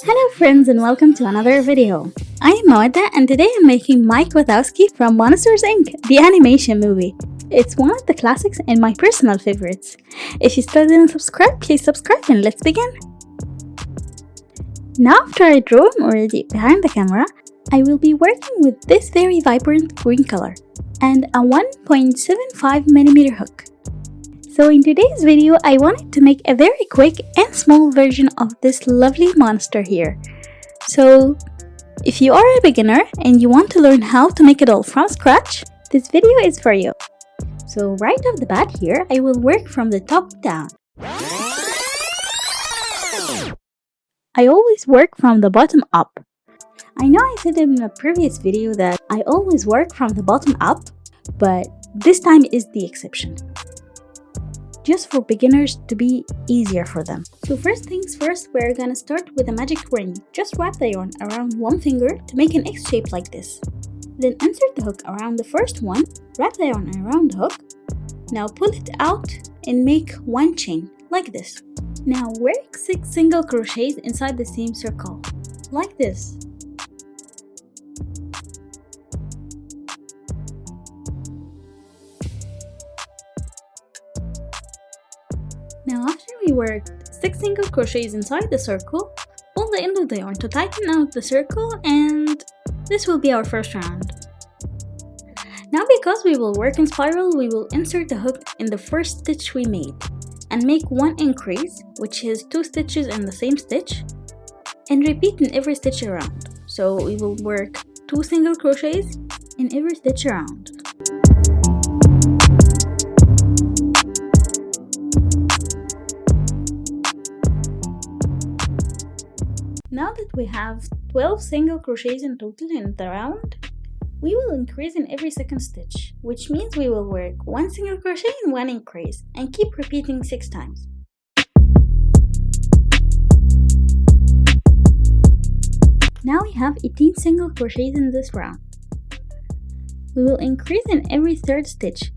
Hello friends and welcome to another video. I am Mawadda and today I'm making Mike Wazowski from Monsters Inc., the animation movie. It's one of the classics and my personal favorites. If you still didn't subscribe, please subscribe and let's begin. Now after I drew him already behind the camera, I will be working with this very vibrant green color and a 1.75mm hook. So in today's video, I wanted to make a very quick and small version of this lovely monster here. So if you are a beginner and you want to learn how to make it all from scratch, this video is for you. So right off the bat here, I will work from the top down. I always work from the bottom up. I know I said in a previous video that I always work from the bottom up, but this time is the exception. Just for beginners to be easier for them. So first things first, we're gonna start with a magic ring. Just wrap the yarn around one finger to make an X shape like this. Then insert the hook around the first one, wrap the yarn around the hook. Now pull it out and make one chain, like this. Now work 6 single crochets inside the same circle, like this. Now after we worked 6 single crochets inside the circle, pull the end of the yarn to tighten out the circle, and this will be our first round. Now because we will work in spiral, we will insert the hook in the first stitch we made and make one increase, which is 2 stitches in the same stitch, and repeat in every stitch around. So we will work 2 single crochets in every stitch around. Now that we have 12 single crochets in total in the round, we will increase in every second stitch, which means we will work 1 single crochet and 1 increase, and keep repeating 6 times. Now we have 18 single crochets in this round. We will increase in every third stitch,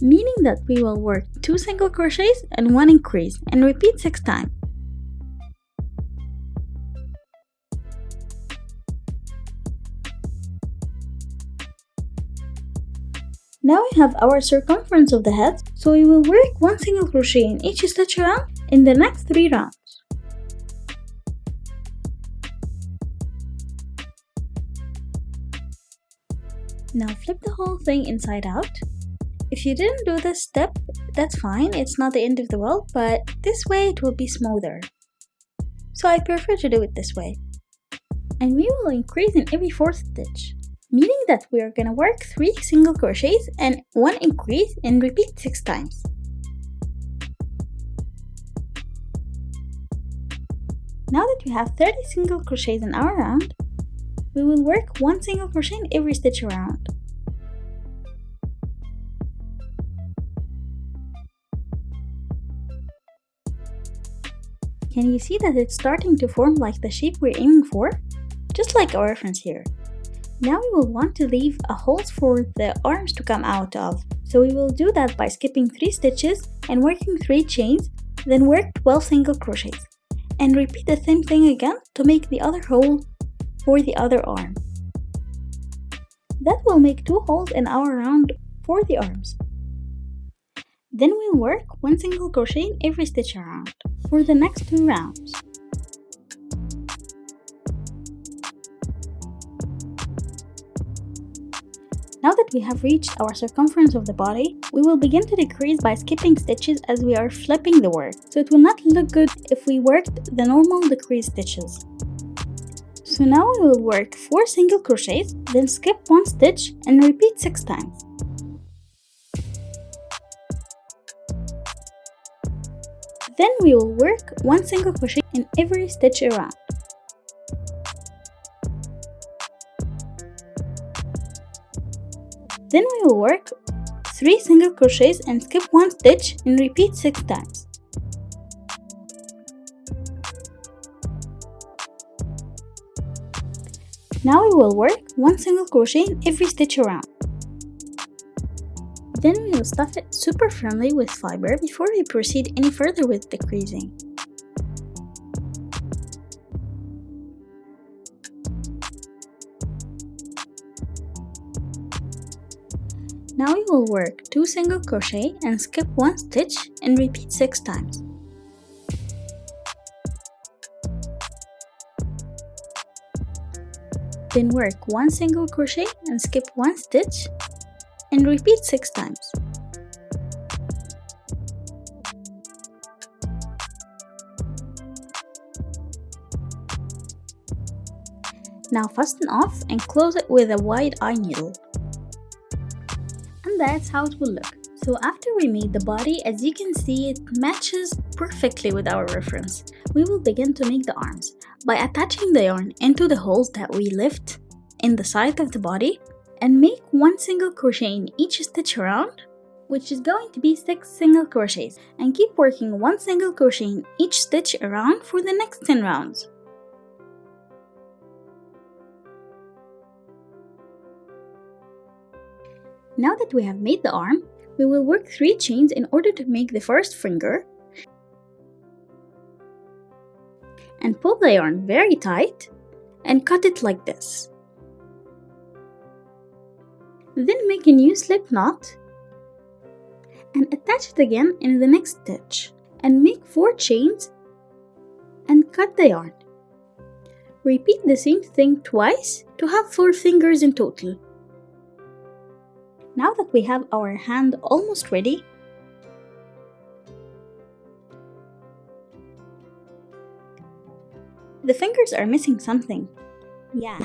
meaning that we will work 2 single crochets and 1 increase, and repeat 6 times. Now we have our circumference of the head, so we will work 1 single crochet in each stitch around in the next 3 rounds. Now flip the whole thing inside out. If you didn't do this step, that's fine, it's not the end of the world, but this way it will be smoother. So I prefer to do it this way. And we will increase in every 4th stitch, meaning that we are gonna work 3 single crochets and 1 increase and repeat 6 times. Now that we have 30 single crochets in our round, we will work 1 single crochet in every stitch around. Can you see that it's starting to form like the shape we're aiming for? Just like our reference here. Now we will want to leave a hole for the arms to come out of. So we will do that by skipping 3 stitches and working 3 chains, then work 12 single crochets. And repeat the same thing again to make the other hole for the other arm. That will make 2 holes in our round for the arms. Then we'll work 1 single crochet in every stitch around for the next 2 rounds. Now that we have reached our circumference of the body, we will begin to decrease by skipping stitches as we are flipping the work, so it will not look good if we worked the normal decrease stitches. So now we will work 4 single crochets, then skip 1 stitch and repeat 6 times. Then we will work 1 single crochet in every stitch around. Then we will work 3 single crochets and skip 1 stitch and repeat 6 times. Now we will work 1 single crochet in every stitch around. Then we will stuff it super firmly with fiber before we proceed any further with decreasing. Now you will work 2 single crochet and skip 1 stitch and repeat 6 times. Then work 1 single crochet and skip 1 stitch and repeat 6 times. Now fasten off and close it with a wide eye needle. And that's how it will look. So after we made the body, as you can see, it matches perfectly with our reference. We will begin to make the arms by attaching the yarn into the holes that we left in the side of the body and make 1 single crochet in each stitch around, which is going to be 6 single crochets, and keep working 1 single crochet in each stitch around for the next 10 rounds. Now that we have made the arm, we will work 3 chains in order to make the first finger and pull the yarn very tight and cut it like this. Then make a new slip knot and attach it again in the next stitch and make 4 chains and cut the yarn. Repeat the same thing twice to have 4 fingers in total. Now that we have our hand almost ready, the fingers are missing something. Yeah,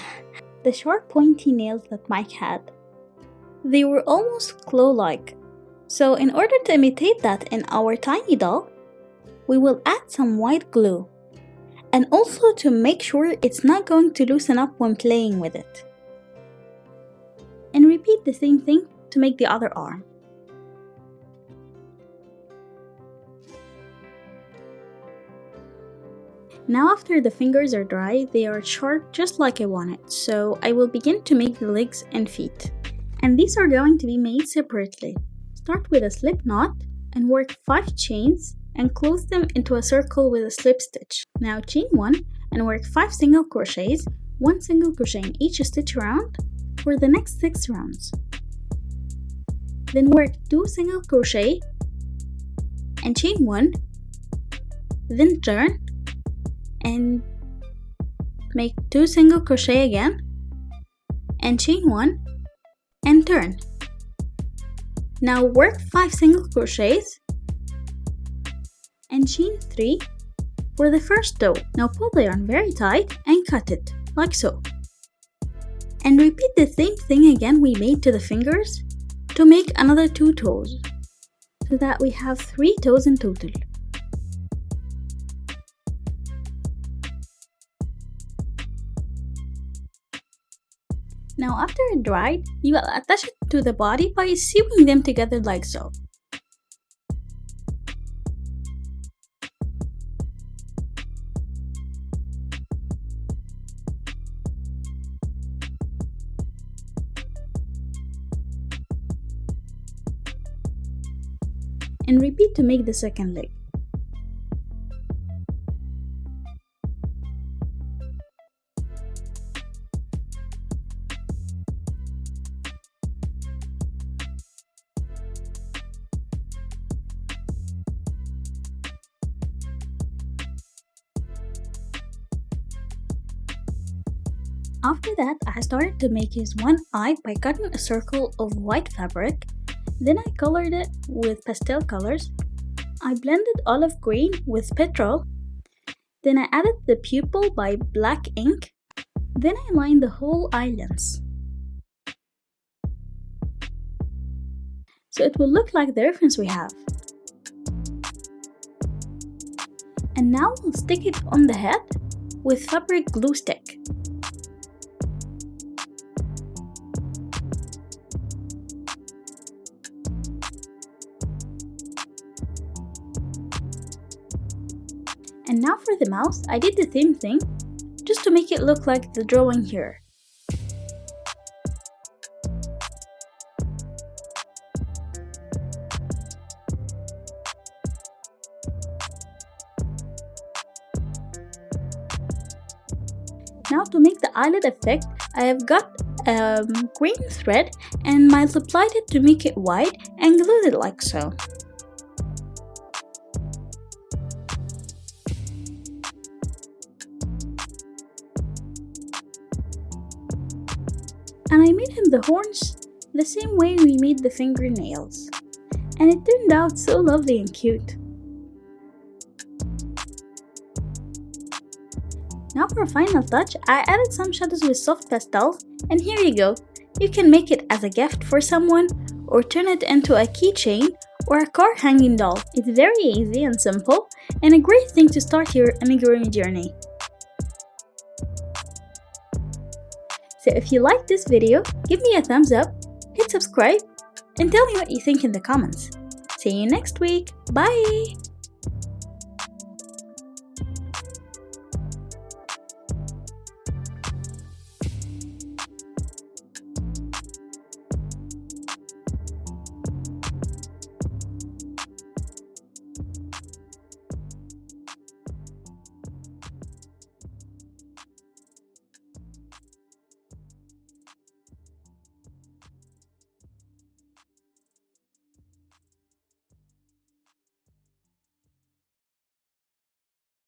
the sharp pointy nails that Mike had. They were almost claw-like. So in order to imitate that in our tiny doll, we will add some white glue. And also to make sure it's not going to loosen up when playing with it. And repeat the same thing to make the other arm. Now after the fingers are dry, they are sharp just like I want it, so I will begin to make the legs and feet. And these are going to be made separately. Start with a slip knot and work 5 chains and close them into a circle with a slip stitch. Now chain 1 and work 5 single crochets, 1 single crochet in each stitch round for the next 6 rounds. Then work 2 single crochet and chain 1, then turn and make 2 single crochet again and chain 1 and turn. Now work 5 single crochets and chain 3 for the first row. Now pull the yarn very tight and cut it like so. And repeat the same thing again we made to the fingers to make another 2 toes, so that we have 3 toes in total. Now after it dried, you will attach it to the body by sewing them together like so. And repeat to make the second leg. After that, I started to make his one eye by cutting a circle of white fabric. Then I colored it with pastel colors. I blended olive green with petrol. Then I added the pupil by black ink. Then I lined the whole eyelids, so it will look like the reference we have. And now we'll stick it on the head with fabric glue stick. And now for the mouth, I did the same thing, just to make it look like the drawing here. Now to make the eyelid effect, I have got green thread and multiplied it to make it wide and glued it like so. And I made him the horns the same way we made the fingernails. And it turned out so lovely and cute. Now for a final touch, I added some shadows with soft pastels, and here you go. You can make it as a gift for someone, or turn it into a keychain or a car hanging doll. It's very easy and simple, and a great thing to start your amigurumi journey. So if you liked this video, give me a thumbs up, hit subscribe, and tell me what you think in the comments. See you next week. Bye!